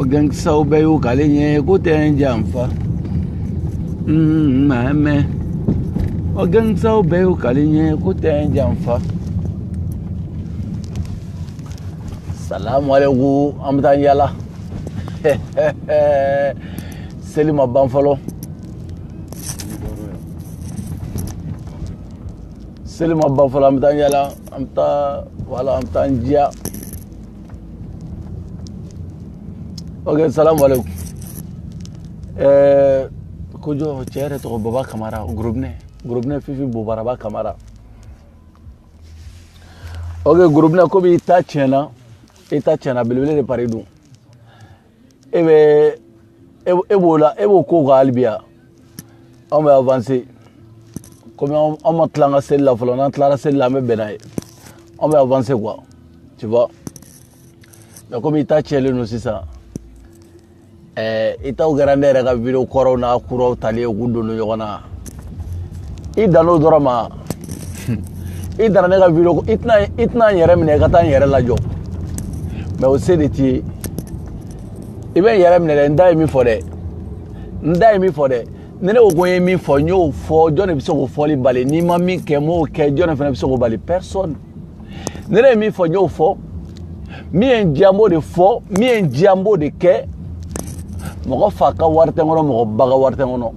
gangsa be u kalenye kuten jamfa mame o gangsa be u kalenye kuten jamfa. Salamu alaikum amtan yala Selima banfalo Selima banfalo amtan yala amta wala amtan jia. Ok, salamu alaikum. Kojo chere to Baba Kamara groupne fifi Bobaraba Kamara. Ok, groupne ko bi ta chena belebele de paridou. Ebo ko galbia. On va avancer. Comme on m'a tlanga celle-là, on a tlanga celle-là mais benaye. On va avancer quoi. Tu vois. Mais comme il t'a chélé nous c'est ça. Ita ugarande rega video corona kuro tali gundo no yona idano dorama idana nega video itna yere mine kata yere lajo mais o sedeti ibe yere mine ndai mi fode nene o goye mi fo nyo fo jone biso ko foli bale ni mami ke mo ke jone fena biso ko bale personne nene mi fo nyo fo mi en jambo de ke mogo faka warte ngono mogo baga warte ngono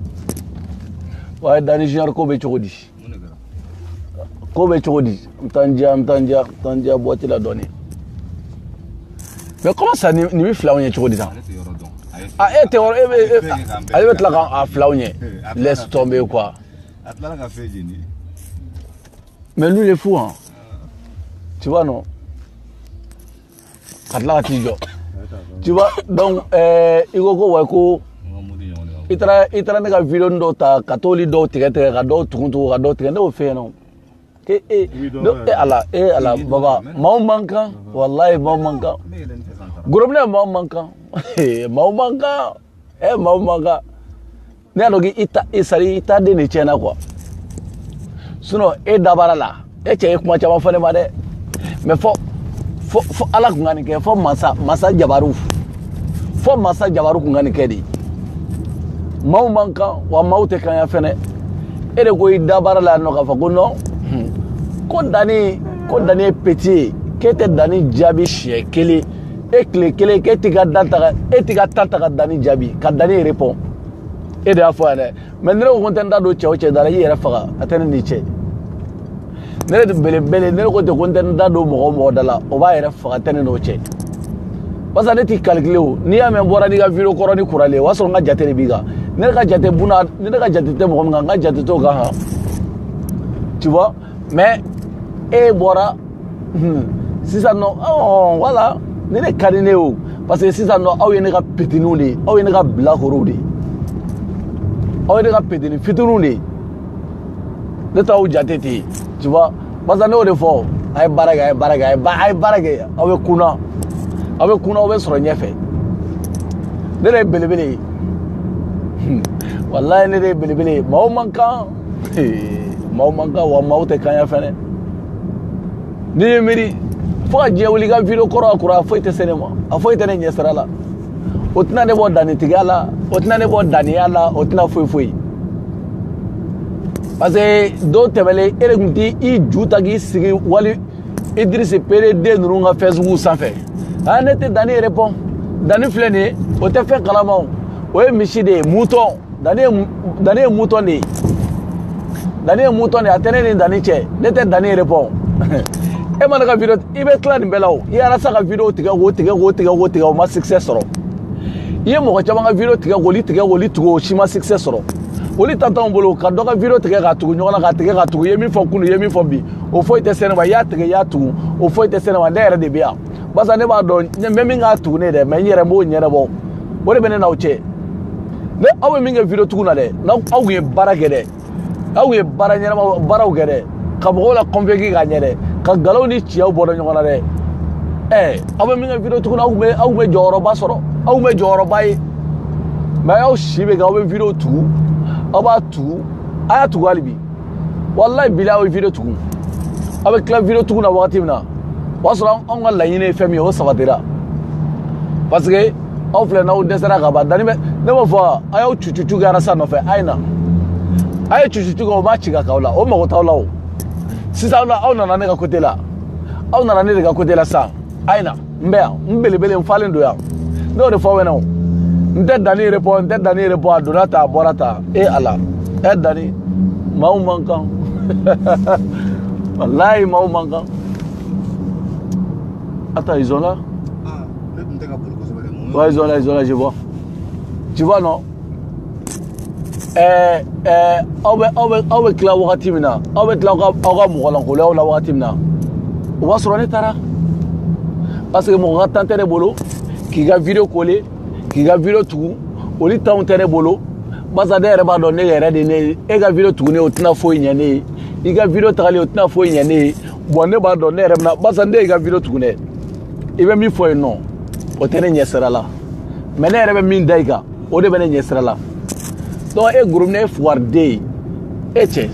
wa dani junior ko be chogodi mtanja boîte la donner. Mais comment ça ni flawnye chogodi ça elle va te la à flawnye laisse tomber quoi. Mais lui il est fou hein. Tu vois non katla tijo. Tu vois donc igoko wako itra nega video ndo ta katoli do tigete ga do tuntu ga do tigende o fe non ala baba mau manka wallahi mau manka grobne mau manka mau manka ne alogi ita de ne chena quoi sinon dabara la che kuma chama fane ma de mais fo ala kungani ke fo masa jabaru kungani ke di mau manka wa mau te kan ya fene ere ko dabara la no ka fa ko no ko dani petit ke te dani jabi shekeli ekle kele ke tiga tata ka dani jabi ka dani répond e da fo ane mais ne ko tenda do che dara yere faga atene ni che nere de bele nere ko te konten da do mo dala o ba yere faga tane no che basa ne ti calculer o ni ya men bora ni ga video koroni kurale waso nga jate le biga nere ka jate buna nere ka jate te mo nga jate to ga ha tu vois mais bora si ça non voilà nere kadine o parce que si ça non aw yene ga petinu de aw yene ga bla horo de aw yene ga petinu fitunu de de taw jate ti. Tu vois, parce que nous, des fois, aïe baraga, avec kuna, on sur le fait. Ne belebele. Wallahi, ne belebele. Mau manka, wa mau te kanya fene. Ni meri, faut que Dieu liga video kora, faut te cinéma, faut te ne sera Otna ne bo dani tigala, otna ne bo daniala, otna foi. Parce que d'autres tɛmɛlen e de tun tɛ I ju ta k'i sigi wali Idrissa Pere den ninnu ka Facebook sanfɛ ne tɛ Dani répond Dani filɛ nin ye o tɛ fɛn kalama o ye misi de ye mouton Dani ye mouton de ye a tɛ ne ni Dani cɛ ne tɛ Dani répond e mana ka video I bɛ tila nin bɛɛ la o I yɛrɛ sa ka video tigɛ o ma succès sɔrɔ I ye mɔgɔ caman ka video tigɛ o si ma succès sɔrɔ. Oli tantan bolo ka dɔ ka video tigɛ ka tugu ɲɔgɔn na ka tigɛ ka tugu ye min fɔ kunu ye min fɔ bi o foyi tɛ sɛnɛ ma y'a tigɛ y'a tugu o foyi tɛ sɛnɛ ma ne yɛrɛ de bɛ yan basa ne b'a dɔn n bɛ min k'a tugu ne dɛ mais n yɛrɛ m'o ɲɛnabɔ o de bɛ ne n'aw cɛ ne aw bɛ min kɛ video tugu na dɛ n'aw kun ye baara kɛ dɛ aw ye baara ɲɛnama baaraw kɛ dɛ ka mɔgɔw la convaincre ka ɲɛ dɛ ka nkalon ni tiɲɛw bɔ ɲɔgɔn na dɛ aw bɛ min kɛ video tugu na aw kun bɛ jɔyɔrɔba sɔrɔ aw kun bɛ jɔyɔrɔba ye mais aw si bɛ kɛ aw bɛ video tugu aw b'a tugu a y'a tugu hali bi wallahi bila aw ye video tugu aw bɛ tila video tugu na wagati min na o y'a sɔrɔ anw ka laɲini ye fɛn min ye o sabatira parce que aw filɛ n'aw dɛsɛra ka ban dani bɛ ne b'a fɔ a y'aw cucu kɛ arasa nɔfɛ a ye na a ye cucu kɛ o b'a ci ka k'aw la o mago t'aw la o sisan aw nana ne ka côté la aw nana ne de ka côté la sisan a ye na n bɛ yan n belebele n falen don yan ne y'o de fɔ aw ɲɛna o n tɛ Dani report n tɛ Dani report a donna ta a bɔra ta ala Dani maaw man kan wallahi maaw man kan attends ils sont là ouais ils sont là je vois tu vois non aw bɛ tila wagati min na aw bɛ tila aw ka mɔgɔlankolonyaw la wagati min na o b'a sɔrɔ ne taara parce que mɔgɔ ka temps tɛ ne bolo k'i ka video coller k'i ka video tugu olu temps tɛ ne bolo basa ne yɛrɛ b'a dɔn ne yɛrɛ de ne e ka video tuguni o tɛna foyi ɲɛ ne ye i ka video tagalen o tɛna foyi ɲɛ ne ye bon ne b'a dɔn ne yɛrɛ bɛna basa ne y'i ka video tugu dɛ i bɛ min fɔ yen nɔ o tɛ ne ɲɛ sira la mais ne yɛrɛ bɛ min da i kan o de bɛ ne ɲɛ sira la donc e groupe ne ye fugariden ye e cɛ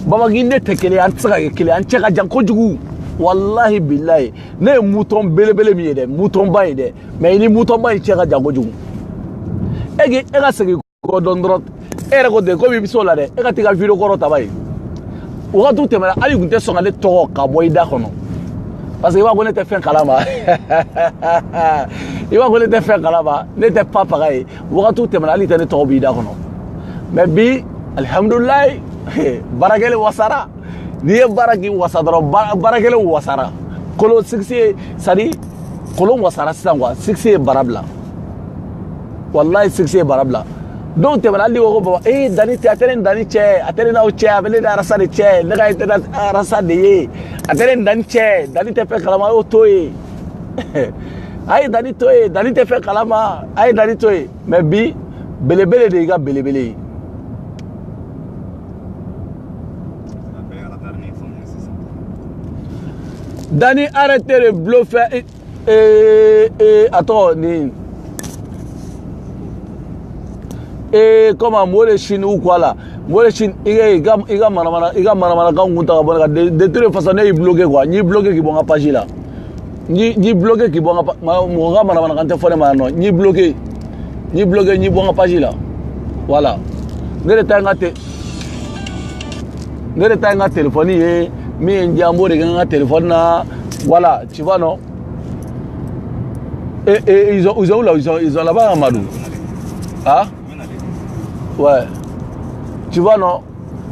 Bamaki ne tɛ kelen an tɛ se ka kɛ kelen an cɛ ka jan kojugu wallahi billahi ne ye mouton belebele min ye dɛ mouton ba ye dɛ mais i ni mouton ba in cɛ ka jan kojugu e ka segin kɔ dɔn dɔrɔn e yɛrɛ ko ten komi i bɛ se o la dɛ e ka t'i ka video kɔrɔ ta ba ye wagatiw tɛmɛna hali tun tɛ sɔn ka ne tɔgɔ ka bɔ i da kɔnɔ parce que i b'a ko ne tɛ fɛn kalama i b'a ko ne tɛ fɛn kalama ne tɛ papaga ye wagatiw tɛmɛna hali tɛ ne tɔgɔ b'i da kɔnɔ mais bi alhamdulilayi baarakɛlen wasara n'i ye baara k'i wasa dɔrɔn baarakɛlen wasara kolon six ye sadi kolon wasara sisan quoi six ye bara bila wallahi six ye bara bila dɔw tɛmɛna hali ko baba Dani tɛ a tɛ ne Dani cɛ a tɛ ne n'aw cɛ a bɛ ne ni arasa de cɛ ne ka tɛ arasa de ye a tɛ ne ni Dani cɛ Dani tɛ fɛn kalama a y'o to ye a ye Dani to ye Dani tɛ fɛn kalama a ye Dani to ye mais bi belebele de y'i ka belebele ye. Dani arrêtez de bluffer attends ni comment moi les Chine ou quoi là moi les Chine il ga manamana kan kunta ka bona de toute façon ne bloqué quoi ni bloqué qui bon ka page là ni bloqué qui bon ka mo ga manamana kan te fone ma non ni bloqué ni bon ka page là voilà ne le tanga téléphone ye mi njambo de nga téléphone na voilà tu vois non et ils ont là-bas Amadou ah ouais tu vois non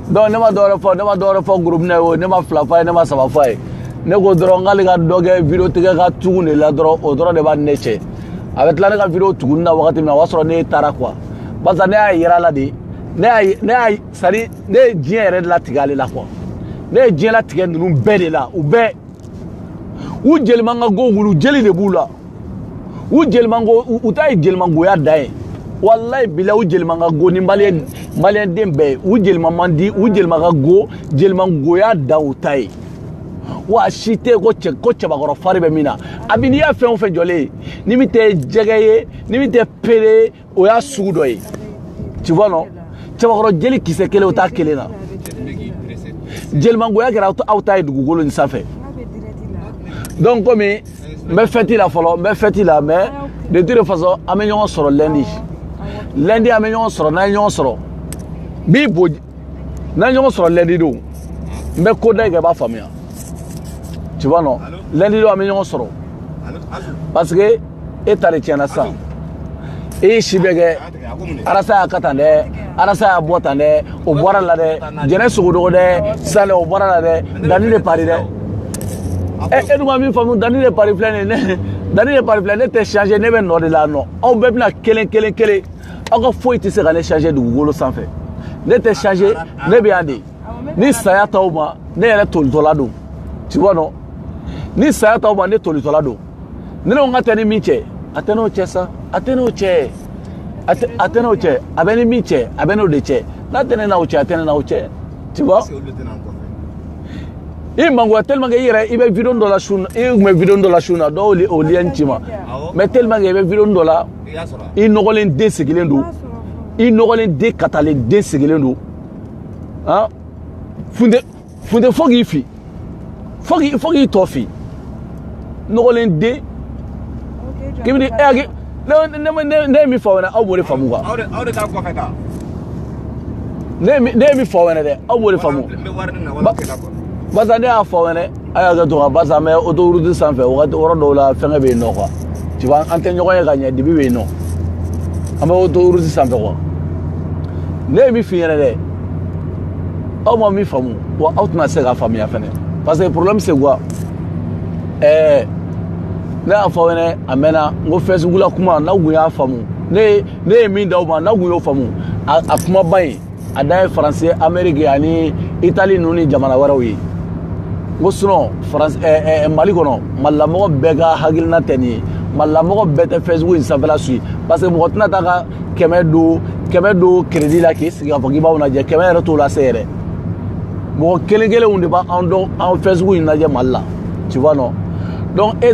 donc ne ma dɔwɛrɛ fɔ groupe ne o ne ma fila fɔ a ye ne ma saba fɔ a ye ne ko dɔrɔn k'ale ka dɔ kɛ video tigɛ ka tugu de la dɔrɔn o dɔrɔn de b'a ne cɛ a bɛ tila ne ka video tuguni na wagati min na o y'a sɔrɔ ne taara quoi parce que ne y'a yira la de ne y'a sari ne ye diɲɛ yɛrɛ de latigɛ ale la quoi ne ye diɲɛ latigɛ ninnu bɛɛ de la u bɛɛ u jelimango wulu jeli de b'u la u jelimango u ta ye jelimangoya da ye wallahi bila u jelimango ni malien den bɛɛ u jelimamandi u jelimango jelimangoya da u ta ye wa si tɛ ko cɛbakɔrɔ fari bɛ min na a bi n'i y'a fɛn o fɛn jɔlen ni min tɛ jɛgɛ ye ni min tɛ pere o y'a sugu dɔ ye tu vois non cɛbakɔrɔ jeli kisɛ kelen o t'a kelen na jelimangoya kɛra aw ta ye dugukolo nin sanfɛ donc komi n bɛ fɛti la fɔlɔ n bɛ fɛti la mais de toute façon an bɛ ɲɔgɔn sɔrɔ lundi an bɛ ɲɔgɔn sɔrɔ n'an ye ɲɔgɔn sɔrɔ bi bo n'an ye ɲɔgɔn sɔrɔ lundi don n bɛ ko da i kan i b'a faamuya tu vois non lundi don an bɛ ɲɔgɔn sɔrɔ parce que e ta de tiɲɛna sisan e ye si bɛɛ kɛ arasa y'a ka tan dɛ arasa y'a bɔ tan dɛ o bɔra la dɛ jɛnɛ sogodogo dɛ sisan dɛ o bɔra la dɛ Dani de pari dɛ e dun ma min faamu Dani de pari filɛ nin ye Dani de pari filɛ ne tɛ changer ne bɛ nɔ de la nɔ aw bɛɛ bɛna kelen aw ka foyi tɛ se ka ne changer dugukolo sanfɛ ne tɛ changer ne bɛ yan de ni saya t'aw ma ne yɛrɛ tolitɔla don tu vois non ni saya t'aw ma ne tolitɔla don ne ko n ka tɛ ni min cɛ a tɛ n'o cɛ sa a tɛ n'o cɛ a tɛ n'o cɛ a bɛ ni min cɛ a bɛ n'o de cɛ n'a tɛ ne n'aw cɛ a tɛ ne n'aw cɛ tu vois i mangoya tellement que i yɛrɛ i bɛ video dɔ la su i tun bɛ video dɔ la su na dɔw o lien ci ma mais tellement que i bɛ video dɔ la i nɔgɔlen den sigilen don i nɔgɔlen den katalen den sigilen don han funde fo k'i fi fo k'i tɔ fi nɔgɔlen den k'i bɛ ne mi fa wana aw b'o de faamu quoi aw de taa kɔfɛ ta ne mi fa wana dɛ aw b'o de faamu basa ne y'a fɔ wana a y'a kɛ to ka basa mɛ autoroute sanfɛ wagati yɔrɔ dɔw la fɛngɛ bɛ yen nɔ quoi tu vois an tɛ ɲɔgɔn ye ka ɲɛ dibi bɛ yen nɔ an bɛ autoroute sanfɛ quoi ne ye min f'i ɲɛna dɛ aw ma min faamu wa aw tɛna se k'a faamuya fɛnɛ parce que problème c'est quoi ne y'a fɔ ɲɛna a mɛnna n ko Facebook la kuma n'aw kun y'a faamu ne ye min d'aw ma n'aw kun y'o faamu a kumaba in a dan ye Faransi Amérique ani Italie ninnu ni jamana wɛrɛw ye n ko sinon Mali kɔnɔ Malilamɔgɔ bɛɛ ka hakilina tɛ nin ye Malilamɔgɔ bɛɛ tɛ Facebook in sanfɛla suit parce que mɔgɔ tɛna taa ka kɛmɛ don crédit la k'i sigi k'a fɔ k'i b'aw lajɛ kɛmɛ yɛrɛ t'o la se yɛrɛ mɔgɔ kelen kelenw de b'an dɔn an Facebook in lajɛ Mali la tu vois non donc e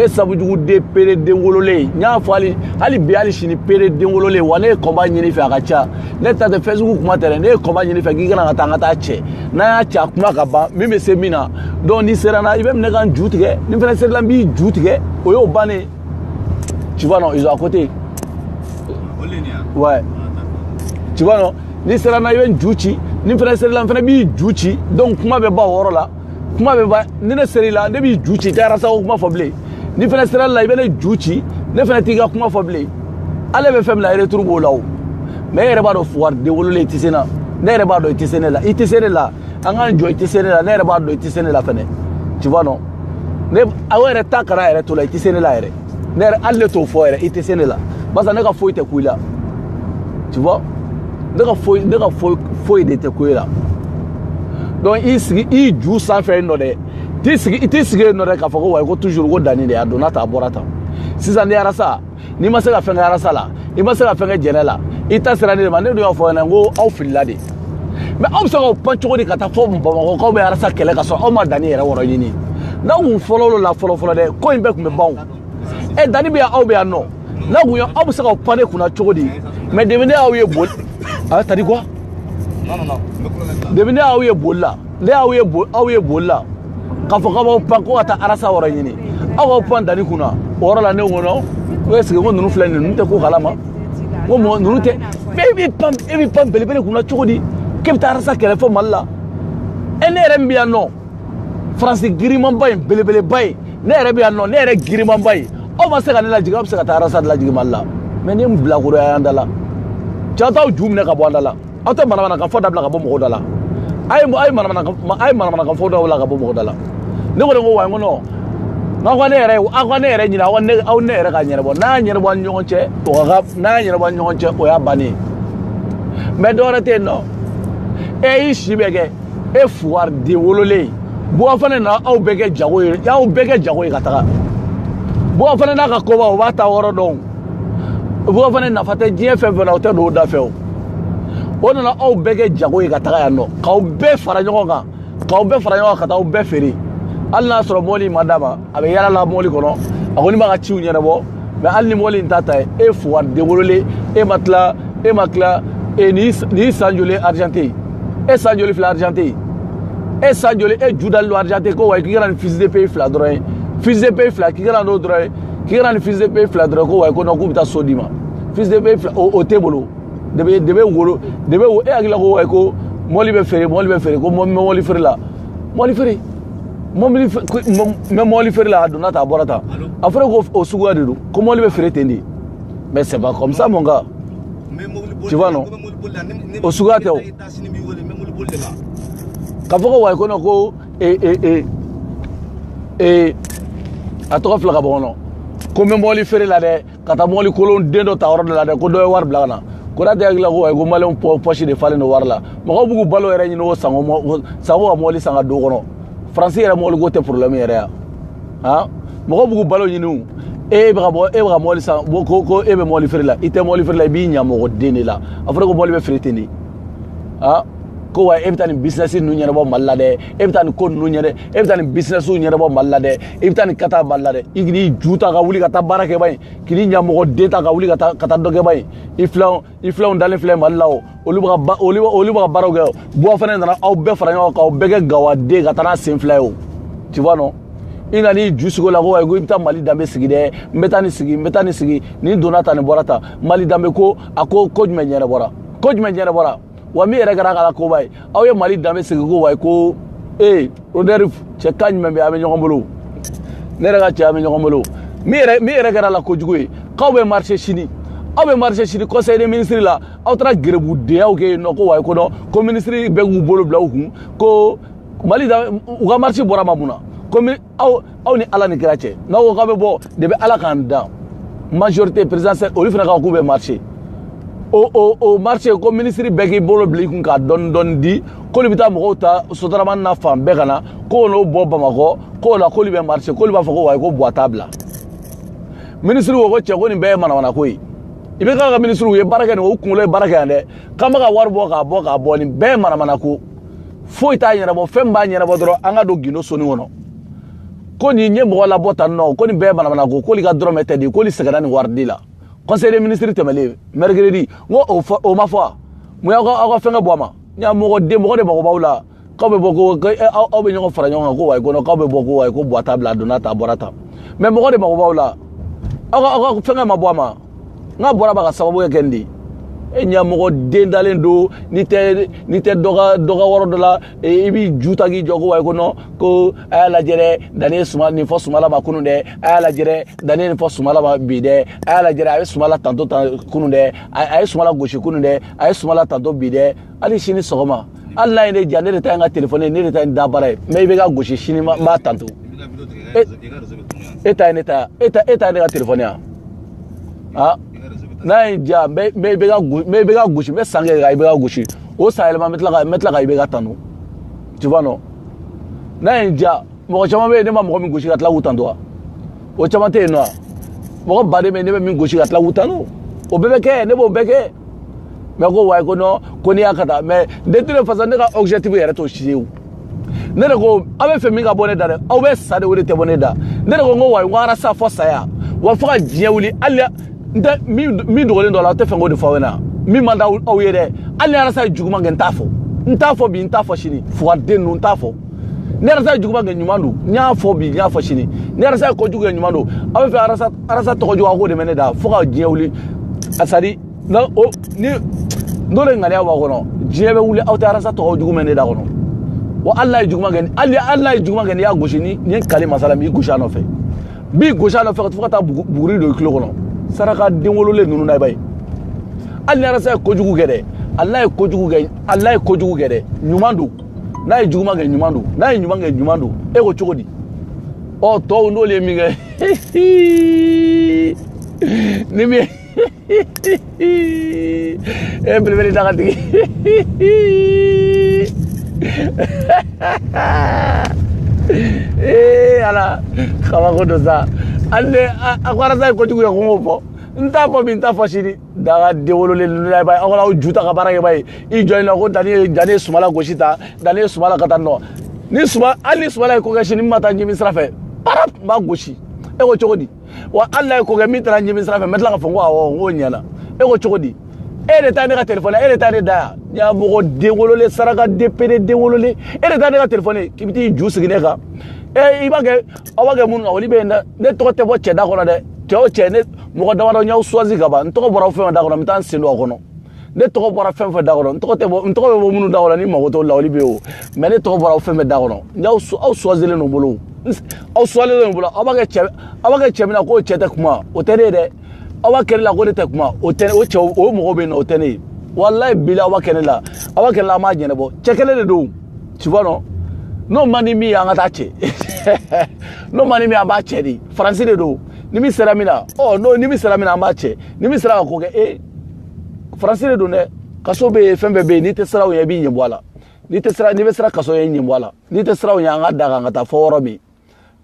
sabujuguden pere den wololen n y'a fɔ hali bi hali sini pere den wololen wa ne ye kɔnba ɲini fɛ a ka ca ne ta tɛ Facebook kuma tɛ dɛ ne ye kɔnba ɲini fɛ k'i kana ka taa an ka taa cɛ n'an y'a cɛ a kuma ka ban min bɛ se min na donc n'i sera n na i bɛ minɛ ka n ju tigɛ ni fana serila n b'i ju tigɛ o y'o bannen tu vois non ils ont à côté ouais tu vois non n'i sera n na i bɛ n ju ci ni fana serila n fana b'i ju ci donc kuma bɛ ban o yɔrɔ la kuma bɛ ban ni ne serila ne b'i ju ci tɛ arasa o kuma fɔ bilen ni fana sera la i bɛ ne ju ci ne fana t'i ka kuma fɔ bilen ale bɛ fɛn min na retour b'o la o mais e yɛrɛ b'a dɔn fuwari den wololen i tɛ se na ne yɛrɛ b'a dɔn i tɛ se ne la i tɛ se ne la an k'an jɔ i tɛ se ne la ne yɛrɛ b'a dɔn i tɛ se ne la fɛnɛ tu vois non ne aw yɛrɛ ta kana yɛrɛ to la i tɛ se ne la yɛrɛ ne yɛrɛ hali ne t'o fɔ yɛrɛ i tɛ se ne la barisa ne ka foyi tɛ ku i la tu vois ne ka foyi de tɛ ku i la donc i sigi i ju sanfɛ yen nɔ dɛ i t'i sigi yen nɔ dɛ k'a fɔ ko wa ko toujours ko danni de y'a donna ta a bɔra tan sisan ni arasa n'i ma se ka fɛn kɛ arasa la i ma se ka fɛn kɛ jɛnɛ la i ta sera ne de ma ne dun y'a fɔ ɲɛna ko aw filila de mais aw bɛ se k'aw pan cogo di ka taa fɔ Bamakɔ k'aw bɛ arasa kɛlɛ ka sɔrɔ aw ma danni yɛrɛ wɔrɔ ɲini n'aw kun fɔlɔ la fɔlɔ dɛ ko in bɛɛ kun bɛ ban danni bɛ yan aw bɛ yan nɔ n'a kun ye aw bɛ se k'aw pan ne kunna cogo di mais depuis ne y'aw ye boli t'as dit quoi depuis ne y'aw ye boli la ne aw ye boli la k'a fɔ k'aw b'aw pan ko ka taa arasa wɔrɔ ɲini aw b'aw pan danni kunna o yɔrɔ la ne ko non ko est-ce que ko ninnu filɛ nin ninnu tɛ ko kalama ko mɔgɔ ninnu tɛ mais e b'i pan belebele kunna cogo di k'e bɛ taa arasa kɛlɛ fɔ Mali la ne yɛrɛ min bɛ yan nɔ Faransi girimanba in belebeleba in ne yɛrɛ bɛ yan nɔ ne yɛrɛ girimanba in aw ma se ka ne lajigin aw bɛ se ka taa arasa lajigin Mali la mais ni bilakoroya y'an da la cɛ t'aw ju minɛ ka bɔ an da la aw tɛ manamanakan fɔ dabila ka bɔ mɔgɔw da la a ye manamanakan fɔ dabila ka bɔ mɔgɔw da la ne ko de ko wa n ko non n'aw ka ne yɛrɛ ɲini aw ne yɛrɛ ka ɲɛnabɔ n'a y'a ɲɛnabɔ an ni ɲɔgɔn cɛ o y'a bannen mais dɔwɛrɛ tɛ yen nɔ y'i si bɛ kɛ e fuwari den wololen Buwa fana na aw bɛɛ kɛ jago ye y'aw bɛɛ kɛ jago ye ka taga Buwa fana n'a ka koba o b'a ta yɔrɔ dɔn Buwa fana nafa tɛ diɲɛ fɛn fɛn na o tɛ don o da fɛ o nana aw bɛɛ kɛ jago ye ka taga yan nɔ k'aw bɛɛ fara ɲɔgɔn kan ka taa aw bɛɛ feere hali n'a sɔrɔ mɔbili ma d'a ma a bɛ yala la mɔbili kɔnɔ a ko ni ma ka ciw ɲɛnabɔ mais hali ni mɔbili in ta ye e fuwari den wololen e ma tila ni san joli argenté e san joli filɛ argenté e san joli e ju dalen don argenté ko wa k'i kana nin fils de pays fila dɔrɔn ye fils de pays fila k'i kana n'o dɔrɔn ye k'i kana nin fils de pays fila dɔrɔn ko wa ko non k'u bɛ taa so d'i ma fils de pays fila o t'e bolo de bɛ wolo e hakili la ko wa ko mɔbili bɛ feere ko mɔbili feere la mɔbili feere la a donna tan a bɔra tan a fɔra ko o suguya de don ko mɔbili bɛ feere ten de mais c'est pas comme ça mon gars tu vois non o suguya tɛ o k'a fɔ ko wa ko non ko a tɔgɔ fila ka bɔ kɔnɔ ko n bɛ mɔbili feere la dɛ ka taa mɔbili kolon den dɔ ta yɔrɔ dɔ la dɛ ko dɔ ye wari bila ka na ko n'a tɛ hakili la ko wa ko maliyɛnw pɔsi de falen don wari la mɔgɔw b'u balo yɛrɛ ɲini o san ka mɔbili san ka don o kɔnɔ Faransi yɛrɛ mɔbili ko tɛ problème yɛrɛ yan mɔgɔw b'u balo ɲini o e bɛ ka mɔbili san ko e bɛ mɔbili feere la i tɛ mɔbili feere la i b'i ɲɛ mɔgɔ den de la a fɔra ko mɔbili bɛ feere ten de ko wa e bɛ taa nin business ninnu ɲɛnabɔ Mali la dɛ e bɛ taa nin ko ninnu ɲɛnabɔ e bɛ taa nin business ɲɛnabɔ Mali la dɛ e bɛ taa nin ka taa Mali la dɛ i k'i ju ta ka wuli ka taa baara kɛ ba in k'i ɲɛ mɔgɔ den ta ka wuli ka taa dɔ kɛ ba in i filanw dalen filɛ Mali la o olu bɛ ka baaraw kɛ Buwa fana nana aw bɛɛ fara ɲɔgɔn kan aw bɛɛ kɛ gawaden ka taa n'a sen fila ye o tu vois non ina ni jusugo la ko ay go ibta mali dambe sigi de mbetani sigi ni donata ni borata mali dambe ko ako kojme nyere bora wa mi yɛrɛ kɛra kala koba ye aw ye mali danbe sigi ko wa ko Rodolphe cɛ ka ɲuman bɛ a bɛ ɲɔgɔn bolo ne yɛrɛ ka cɛ a bɛ ɲɔgɔn bolo mi yɛrɛ kɛra la kojugu ye k'aw bɛ marché sini conseil des ministres la aw taara gɛrɛbudenyaw kɛ yen nɔ ko wa ko non ko ministre bɛɛ k'u bolo bila u kun ko mali u ka marché bɔra ma mun na ko aw ni ala ni kira cɛ n'aw ko k'aw bɛ bɔ de bɛ ala k'an dan majorité présidentielle olu fana k'aw k'u bɛ marché o marché ko ministre bɛɛ k'i bolo bila i kun ka dɔɔni di k'olu bɛ taa mɔgɔw ta sotaramani na fan bɛɛ ka na k'o n'o bɔ bamakɔ k'o la k'olu bɛ marché k'olu b'a fɔ ko wayi ko buwa t'a bila ministre ko cɛ ko nin bɛɛ ye manamana ko ye i bɛ ka ministre u ye baara kɛ nin o kunkolo ye baara kɛ yan dɛ k'an bɛ ka wari bɔ k'a bɔ nin bɛɛ ye manamana ko foyi t'a ɲɛnabɔ fɛn b'a ɲɛnabɔ dɔrɔn an ka don gindo soni kɔnɔ ko nin ye mɔgɔ labɔ tan nɔ ko nin bɛɛ ye manamana ko k'olu ka dɔrɔmɛ tɛ di k'olu sɛgɛnna nin wari di la conseil des ministres tɛmɛlen mercredi n ko o ma fɔ wa mun y'aw ka fɛn ka bɔ a ma mɔgɔ de mago b'aw la k'aw bɛ bɔ ko aw bɛ ɲɔgɔn fara ɲɔgɔn kan ko wayi ko k'aw bɛ bɔ ko wayi ko buwa t'a bila a donna ta a bɔra ta mais mɔgɔ de mago b'aw la aw ka fɛn ka ma bɔ a ma n ka bɔra b'a ka sababu kɛ nin de ye ɲɛmɔgɔ den dalen don n'i tɛ dɔ ka wɔrɔ dɔ la i b'i ju ta k'i jɔ ko wayi ko non ko a y'a lajɛ dɛ Dani ye nin fɔ Sumala ma kunun dɛ a y'a lajɛ dɛ Dani ye nin fɔ Sumala ma bi dɛ a y'a lajɛ dɛ a ye Sumala tantôt kunun dɛ a ye Sumala gosi kunun dɛ a ye Sumala tantôt bi dɛ hali sini sɔgɔma hali n'a ye ne diya ne de ta ye n ka téléphone ye ne de ta ye n da baara ye mais i bɛ ka gosi sini n b'a tantôt e ta ye ne ta ye e ta ye ne ka téléphone ye ah n'a ye diya n bɛ ka gosi n bɛ san kɛ ka i bɛ ka gosi o san yɛlɛma n bɛ tila ka i bɛ ka tantôt tu vois non n'a ye diya mɔgɔ caman bɛ yen ne ma mɔgɔ min gosi ka tila k'u tantôt wa o caman tɛ yen nɔ mɔgɔ baden bɛ yen ne bɛ min gosi ka tila k'u tantôt o bɛɛ bɛ kɛ ne b'o bɛɛ kɛ mais ko wayi ko non ko n'i y'a ka taa mais de toute façon ne ka objectif yɛrɛ t'o si ye o ne de ko aw bɛ fɛ min ka bɔ ne da dɛ aw bɛ sa de o de tɛ bɔ ne da ne de ko n ko wayi n ko arasa fɔ saya wa fo ka diɲɛ wuli hali n tɛ min dogolen dɔ la aw tɛ fɛn k'o de fɔ aw ɲɛna min man d'aw ye dɛ hali ni arasa ye juguman kɛ n t'a fɔ bi n t'a fɔ sini fugaden ninnu n t'a fɔ ni arasa ye juguman kɛ ɲuman don n y'a fɔ bi n y'a fɔ sini ni arasa ye kojugu kɛ ɲuman don aw bɛ fɛ arasa tɔgɔ jugu aw k'o de mɛn ne da fo ka diɲɛ wuli a sadi n'o de ŋaniya b'a kɔnɔ diɲɛ bɛ wuli aw tɛ arasa tɔgɔ jugu mɛn ne da kɔnɔ wa hali n'a ye juguman kɛ hali n'a ye juguman kɛ n'i y'a gosi ni ye kale masala n b'i gosi a nɔfɛ n b'i gosi a nɔfɛ fo ka taa buguri don i tulo kɔnɔ saraka den wololen ninnu na i b'a ye hali ni arasa ye kojugu kɛ dɛ hali n'a ye kojugu kɛ dɛ ɲuman don n'a ye juguman kɛ ɲuman don n'a ye ɲuman kɛ ɲuman don e ko cogo di ɔ tɔw n'olu ye min kɛ ni min belebele dagatigi ala kabako dɔ sa hali a ko arasa ye kojugu ye ko n k'o fɔ n t'a fɔ bi n t'a fɔ sini daga den wololen ninnu la i b'a ye aw kana aw ju ta ka baara kɛ b'a ye i jɔ in na ko Dani ye Sumala gosi ta Dani ye Sumala ka taa nɔ hali ni Sumala ye ko kɛ sini min ma taa ɲimi sira fɛ para n b'a gosi e ko cogo di wa hali n'a ye ko kɛ min taara ɲimi sira fɛ n bɛ tila k'a fɔ n ko awɔ n k'o ɲɛna e ko cogo di e de taa ne ka téléphone e de taa ne da yan ɲɛmɔgɔ den wololen saraka DPD den wololen e de taa ne ka téléphone k'i bɛ t'i ju sigi ne kan aw b'a kɛ minnu na olu bɛ yen dɛ ne tɔgɔ tɛ bɔ cɛ da kɔnɔ dɛ cɛ o cɛ ne mɔgɔ damadɔ y'aw choisi ka ban n tɔgɔ bɔra fɛn o fɛn da kɔnɔ n bɛ taa n sen don a kɔnɔ ne tɔgɔ bɔra fɛn o fɛn da kɔnɔ n tɔgɔ bɛ bɔ minnu da kɔnɔ ni mago t'o la olu bɛ yen o mais ne tɔgɔ bɔra fɛn bɛɛ da kɔnɔ aw choisilen don bolo aw choisilen don bolo aw b'a kɛ cɛ min na k'o cɛ tɛ kuma o tɛ ne ye dɛ aw b'a kɛ ne la ko ne tɛ kuma o tɛ o cɛ o mɔgɔ bɛ yen nɔ o tɛ ne ye walayi bila aw b'a kɛ ne la an b'a ɲɛnabɔ cɛ kelen de don tu vois non n'o man di min ye an ka taa cɛ n'o man di min ye an b'a cɛ de faransi de don ni min sera min na ni min sera min na an b'a cɛ ni min sera ka ko kɛ faransi de don dɛ kaso bɛ yen fɛn bɛɛ bɛ yen n'i tɛ sira o ɲɛ i b'i ɲɛ bɔ a la n'i bɛ sira kaso ɲɛ i ɲɛ bɔ a la n'i tɛ sira o ɲɛ an ka da kan ka taa fɔ yɔrɔ min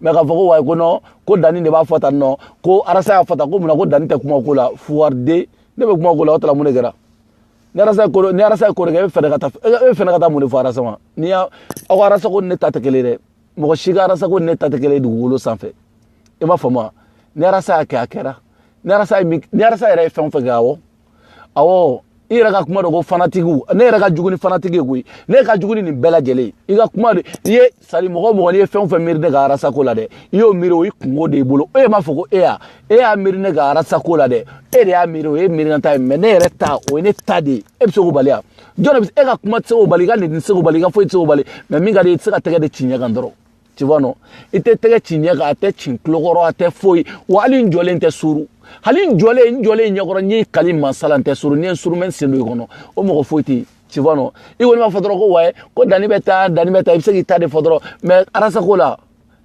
mais k'a fɔ ko wayi ko non ko Dani de b'a fɔ tan nɔ ko arasa y'a fɔ tan ko mun na ko Dani tɛ kuma o ko la fugariden ne bɛ kuma o ko la o tala mun de kɛra ni arasa ye ko de kɛ e bɛ fɛ ka taa mun de fɔ arasa ma aw ka arasa ko ne ta tɛ kelen dɛ mɔgɔ si ka arasa ko ne ta tɛ kelen dugukolo sanfɛ i m'a faamu wa ni arasa y'a kɛ a kɛra ni arasa yɛrɛ ye fɛn o fɛn kɛ awɔ i yɛrɛ ka kuma dɔ ko fanatigiw ne yɛrɛ ka jugu ni fanatigi ye koyi ne ka jugu ni nin bɛɛ lajɛlen i ka kuma de i ye sari mɔgɔ mɔgɔ n'i ye fɛn o fɛn miiri ne ka arasako la dɛ i y'o miiri o i kungo de y'i bolo e m'a fɔ ko e y'a miiri ne ka arasako la dɛ e de y'a miiri o ye miiriganta ye mais ne yɛrɛ ta o ye ne ta de ye e bɛ se k'o bali wa jɔn de bɛ e ka kuma tɛ se k'o bali i ka nin tɛ se k'o bali i ka foyi tɛ se k'o bali mais min ka di i tɛ se ka tɛgɛ de ci ɲɛ kan dɔrɔn tu vois non i tɛ tɛgɛ ci ɲɛ kan a tɛ ci tulo kɔrɔ a tɛ foyi wa hali n jɔlen tɛ suru hali n jɔlen ɲɛkɔrɔ n ye kali masala n tɛ suru ni ye surumɛ sen don i kɔnɔ o mɔgɔ foyi tɛ yen tu vois non i kɔni b'a fɔ dɔrɔn ko wayi ko danni bɛ taa i bɛ se k'i ta de fɔ dɔrɔn mais arasako la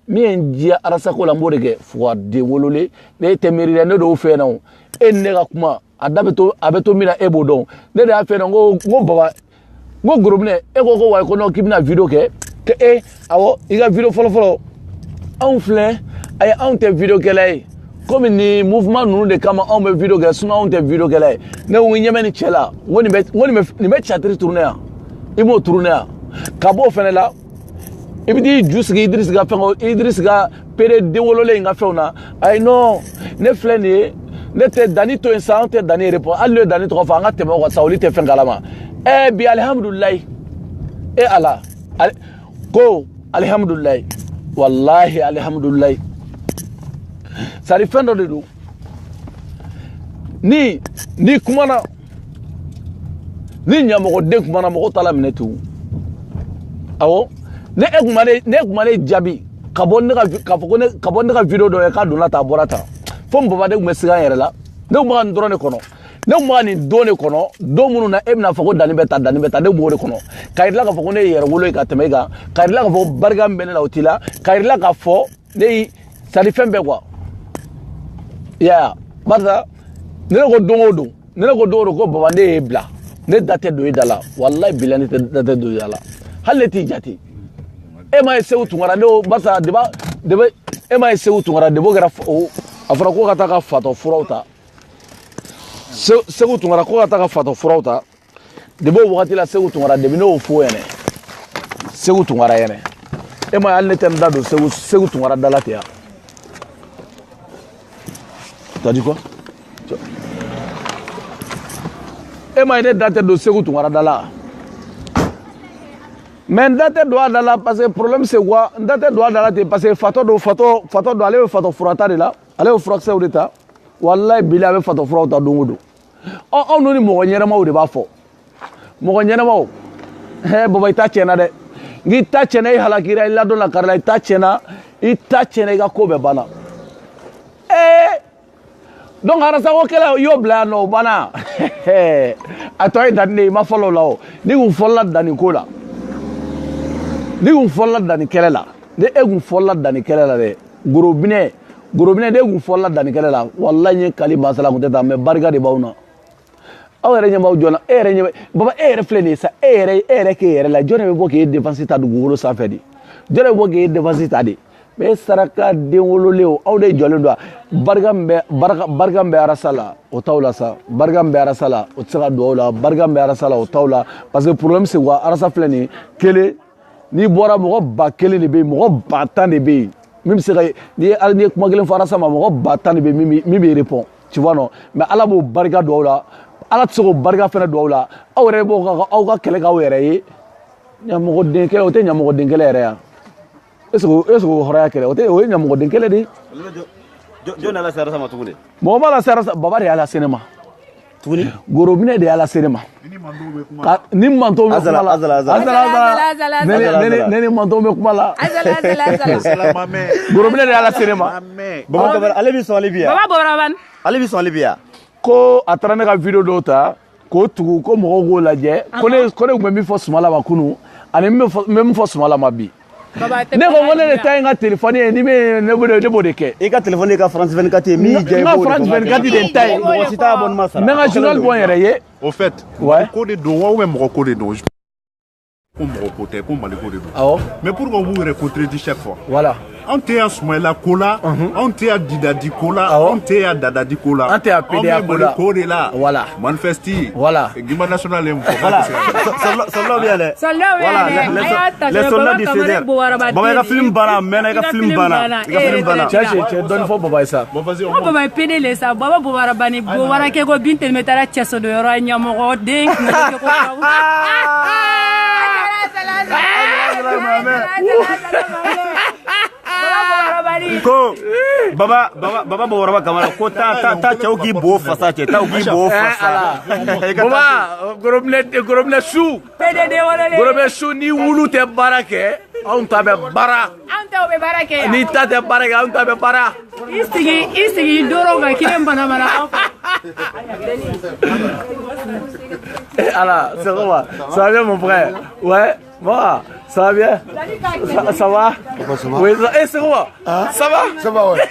min ye n diya arasako la n b'o de kɛ fo ka den wololen ne tɛ miiri dɛ ne de y'o fɛ yen nɔ e ni ne ka kuma a bɛ to min na e b'o dɔn ne de y'a fɛ yen nɔ n ko baba n ko gorobinɛ e ko wayi ko non k'i bɛna video kɛ que awɔ i ka video fɔlɔ anw filɛ ayi anw tɛ video kɛla ye komi ni mouvement ninnu de kama anw bɛ video kɛ sinon anw tɛ video kɛla ye ne ko n ɲɛ bɛ nin cɛ la n ko nin bɛ catiri tourner yan i m'o tourner yan ka bɔ o fɛnɛ la i bɛ t'i ju sigi Idrissa ka fɛn Idrissa ka pere den wololen in ka fɛnw na ayi non ne filɛ nin ye ne tɛ danni to yen sa an tɛ danni répond hali ne ye danni tɔgɔ fɔ an ka tɛmɛ o kan sa olu tɛ fɛn kalama bi alihamudulilayi ala ko alihamudulilayi wallahi alihamudulilayi sari fɛn dɔ de don ni kumana ni ɲamɔgɔden kumana mɔgɔ t'a la minɛ tugun awɔ ne e kuma ne jaabi ka bɔ ne ka video dɔ ye k'a donna ta a bɔra ta fo n baba de tun bɛ sigan yɛrɛ la ne tun bɛ ka nin dɔrɔn de kɔnɔ ne tun bɛ ka nin don de kɔnɔ don minnu na e bɛna fɔ ko danni bɛ ta ne tun b'o de kɔnɔ k'a yir'i la k'a fɔ ko ne ye yɛrɛ wolo ye ka tɛmɛ i kan k'a yir'i la k'a fɔ barika min bɛ ne la o t'i la k'a yir'i la k'a fɔ ne ye sari fɛn bɛɛ quoi ya barisa ne ko don o don ko baba ne ye bila ne da tɛ don i da la wallahi bila ne tɛ da tɛ don i da la hali ne t'i jate e ma ye Seku Tunkara ne barisa e ma ye Seku Tunkara debo kɛra a fɔra ko ka taa ka fatɔ furaw ta Seku Tunkara ko ka taa ka fatɔ furaw ta debo wagati la Seku Tunkara debi ne y'o fɔ ɲɛnɛ Seku Tunkara ɲɛnɛ e ma ye hali ne tɛ n da don Seku Tunkara da la ten ya. T'as dit quoi? E ma ye ne da tɛ don Seku Tunkara da la mais n da tɛ don a da la parce que problème c'est quoi n da tɛ don a da la ten parce que fatɔ don ale bɛ fatɔ fura ta de la ale bɛ furakisɛw de ta wallahi bila a bɛ fatɔ furaw ta don o don anw n'o ni mɔgɔ ɲɛnamaw de b'a fɔ mɔgɔ ɲɛnamaw baba i ta tiɲɛna dɛ n'i ta tiɲɛna i halakira i ladon la kari la i ta tiɲɛna i ka ko bɛɛ banna donc arasako kɛla y'o bila yan nɔ o banna a tɔ ye danni de ye i ma fɔlɔ o la o ni kun fɔlɔla danni ko la ni kun fɔlɔla danni kɛlɛ la ni e kun fɔlɔla danni kɛlɛ la dɛ gorobinɛ ne kun fɔlɔla danni kɛlɛ la wallahi n ye kali masala kun tɛ taa mais barika de b'aw na aw yɛrɛ ɲɛ b'aw jɔ la e yɛrɛ ɲɛ baba e yɛrɛ filɛ nin ye sa e yɛrɛ k'e yɛrɛ la jɔn de bɛ bɔ k'e défense ta dugukolo sanfɛ de jɔn de bɛ bɔ k'e défense ta de mais saraka den wololen o aw de jɔlen don barika min bɛ arasa la o t'aw la sa barika min bɛ arasa la o tɛ se ka don aw la barika min bɛ arasa la o t'aw la parce que problème c'est quoi arasa filɛ nin ye kelen n'i bɔra mɔgɔ ba kelen de bɛ yen mɔgɔ ba tan de bɛ yen min bɛ se ka n'i ye kuma kelen fɔ arasa ma mɔgɔ ba tan de bɛ yen min bɛ répond tu vois non mais ala b'o barika don aw la ala tɛ se k'o barika fana don aw la aw yɛrɛ b'o aw ka kɛlɛ k'aw yɛrɛ ye ɲamɔgɔden kɛlɛ o tɛ ɲamɔgɔden kɛlɛ yɛrɛ yan est-ce que hɔrɔnya kɛlɛ o ye ɲamɔgɔden kɛlɛ de jɔn y'a lase arasa ma tuguni mɔgɔ ma lase arasa baba de y'a lase ne ma tuguni gorobinɛ de y'a lase ne ma ni mantow bɛ kuma la ne ni mantow bɛ kuma la gorobinɛ de y'a lase ne ma ale bɛ sɔn ale bi yan ale bɛ sɔn ale bi yan ko a taara ne ka video dɔw ta k'o tugu ko mɔgɔw k'o lajɛ ko ne tun bɛ min fɔ Sumala ma kunun ani n bɛ min fɔ Sumala ma bi ne ko ne de ta ye n ka téléphone ye ni ne b'o de kɛ i ka téléphone ye ka France 24 ye min jɛ i b'o de fɔ n ka France 24 de ta ye mɔgɔ si t'a abonnement sara n bɛ n ka journal bɔ n yɛrɛ ye au fait ko de don wa ou bien mɔgɔ ko de don ko mɔgɔ ko tɛ ko Mali ko de don awɔ mais pourquoi vous vous contredisez chaque fois voilà On te ya Smaila Kola, on te ya Didadi Kola, on te ya Dadadi Kola. On te ya PDA Kola. Voilà. Manifesti. Voilà. Guima national est voilà. Solo bien les. Voilà. Les soldats du Césaire. Baba ka film bana, mais ka film bana. Ka film bana. Tu donnes fort Baba ça. Bon vas-y. On Baba PD les ça. Baba Baba bani Baba ke go bintel metara cheso do yoro nyamo ding. Ko baba bora kamara ko ta chauki bo fasa che ta ugi bo fasa baba goromne sou PDD wala le goromne sou ni wulu te barake on tabe bara anta be barake ni ta te barake on tabe bara istigi doro ga kirem bana mara ala c'est quoi ça va bien mon frère ouais moi ça va bien ça va oui c'est quoi ça va ouais.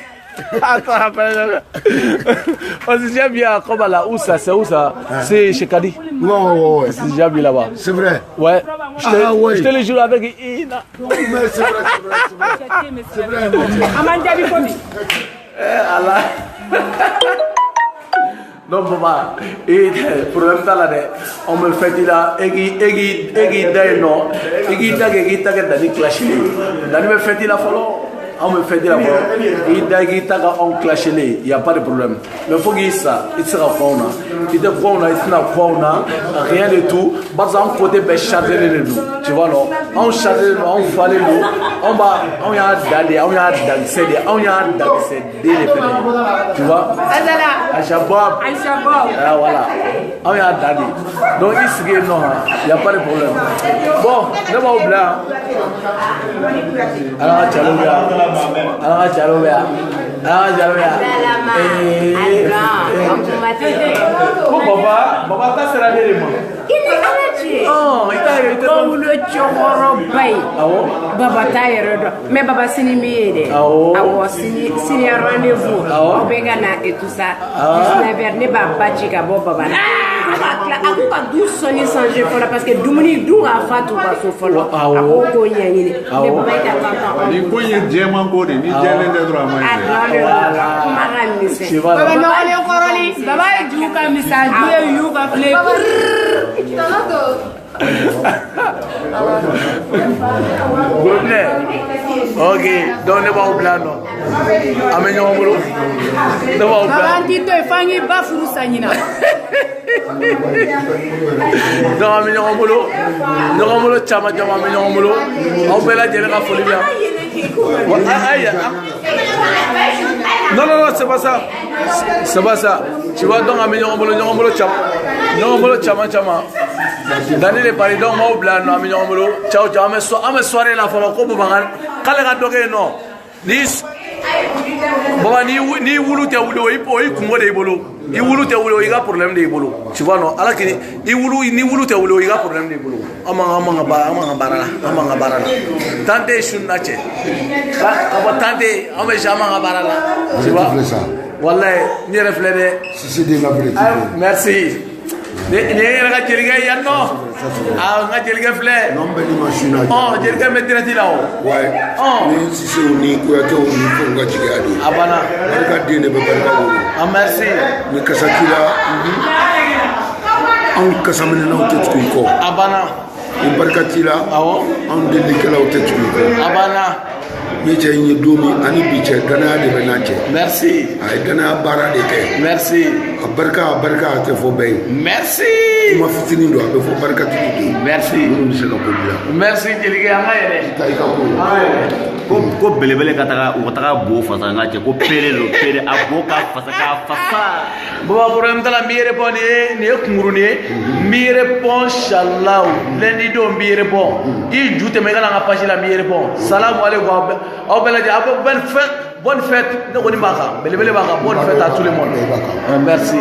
Attends, rappelle. On s'est déjà vu à Kobala. Où ça? C'est où ça? C'est chez Kadi. Ouais. On s'est déjà vu là-bas. C'est vrai? Ouais. Ouais. Je te le jure avec Ina. Mais c'est vrai. C'est vrai. Amanda Bifobi. Allah. Non, papa. Et problème ça là, on me fait là. Egi d'ailleurs non. Egi d'ailleurs d'aller clasher. D'aller me fait là follow. On me fait dire il d'ailleurs on clasher il y a pas de problème. Mais faut qu'il ça, il sera fauna. Il te fauna, il sera fauna, rien de tout. Parce qu'on côté ben charger les nous. Tu vois non? On charger, on fallait nous. On y a d'aller, on y a danser, on y a danser les pédales. Tu vois? Al-Shabaab. Ah voilà. On y a d'aller. Donc ici non, il y a pas de problème. Bon, ne pas oublier. Alors Tchaloubia. Alors Tchaloubia. Baba ta sera l'élément. Oh, il le chokoro bay. Baba taïre mais baba sini miede. Awo sini rendez-vous. Obegana et tout ça. Je n'avais ne baba chika baba. Aku ka du soni changer fola parce que dumuni du ga fatu ba so fola. Ako ko nyanyini. Ne baba ita papa. Ni ko yen jema ko de ni jele de droit ma. Baba no ale koroli. Baba ju ka misal du yu ka play. Ok, donc ne va oublier non. Amenyo mbolo. Ne va oublier. Baba ntito efangi ba furu sanyina. Donc amenyo mbolo. No mbolo chama amenyo mbolo. On peut la jere ka folie bien. Non, c'est pas ça. C'est pas ça. Tu vois, donc, amenyo chama. Dans les paris, donc, on oublie, non, amenyo mbolo. Ciao, ame soirée la fois, on bangan. Kale ka doge non. Baba ni wulu te wulu i kungo de bolo. I wulu te wulu i ga problème de bolo. Tu vois non, ala kini ni wulu te wulu i ga problème de bolo. Amanga barala. Tante shunna che. Ka tante ame jamanga barala. Tu vois? Wallahi, ni reflète. Si c'est des vérités. Merci. Ni nga jeliga yanno. Ah, nga jeliga flé. Non beli machine. Oh, jeliga metira ti lao. Ouais. Oh. Ni si c'est ni ko ya ko ni ko nga jigadi. Abana. Ka dine be barka wo. Ah merci. Ni kasakila. On kasamene na otetku ko. Abana. Ni barkatila. Awo. On dele kala otetku ko. Abana. Ni je ni domi ani biche dana de benache. Merci. Ay dana bara de te. Merci. Barka te fo bay. Merci. Ma fitini do be fo barka tutu. Merci. Ni se ka ko bila. Merci jeliga anga yele. Tai ka ko. Ko belebele ka taga o taga bo fasa nga che ko pele aboka fasa. Baba problème de la mire bon ni kunguruni mire bon inshallah lendi do mire bon I jute me kana page la mire bon salam alaikum au belaji abo bonne fête ne ko ni baka belebele baka bonne fête à tout le monde merci